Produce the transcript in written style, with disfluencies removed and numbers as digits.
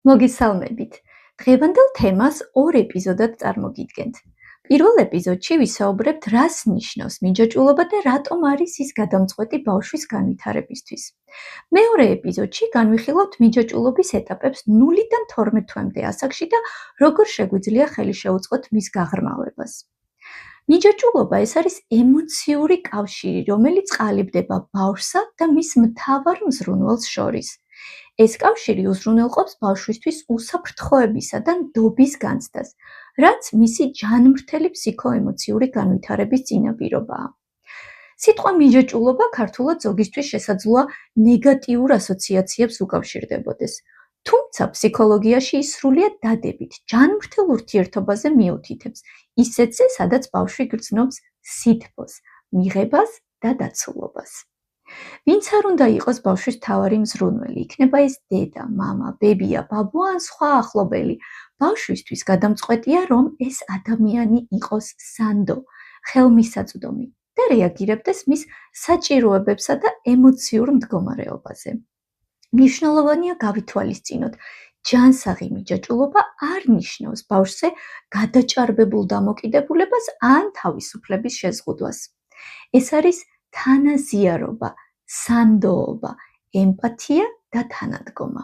მოგესალმებით. დღევანდელ თემას ორ ეპიზოდად წარმოგიდგენთ. პირველ ეპიზოდში ვისაუბრებთ, რას ნიშნავს მიჯაჭვულობა და რატომ არის ის გადამწყვეტი ბავშვის განვითარებისთვის. მეორე ეპიზოდში განვიხილავთ მიჯაჭვულობის ეტაპებს 0-დან 12 თვემდე ასაკში და როგორ შეგვიძლია ხელი შეუწყოთ მის გაღრმავებას. მიჯაჭვულობა ეს არის ემოციური კავშირი, რომელიც ყალიბდება ბავშვსა და მის მთავარ მზრუნველს შორის. ეს კავშირი უზრუნველყოფს ბავშვისთვის უსაფრთხოებისა და ნდობის განცდას, რაც მისი ჯანმრთელი ფსიქოემოციური განვითარების წინაპირობაა. სიტყვა მიჯაჭვულობა ქართულად ზოგისთვის შესაძლოა ნეგატიურ ასოციაციებს უკავშირდებოდეს, თუმცა ფსიქოლოგიაში ის სრულიად დადებით, ჯანმრთელ ურთიერთობაზე მიუთითებს, ისეთზე, სადაც ბავშვი გრძნობს სითბოს, მიღებას და დაცულობას. ვინც არ უნდა იყოს ბავშვის მთავარი მზრუნველი, იქნება ეს დედა, მამა, ბებია, ბაბუა ან სხვა ახლობელი. ბავშვისთვის გადამწყვეტია, რომ ეს ადამიანი იყოს სანდო, ხელმისაწვდომი და რეაგირებდეს მის საჭიროებებსა და ემოციურ მდგომარეობაზე. მნიშვნელოვანია გავითვალისწინოთ, ჯანსაღი მიჯაჭვულობა არ ნიშნავს ბავშვზე გადაჭარბებულ დამოკიდებულებას ან თავისუფლების შეზღუდვას. ეს არის თანაზიარობა, სანდოობა, ემპათია და თანადგომა.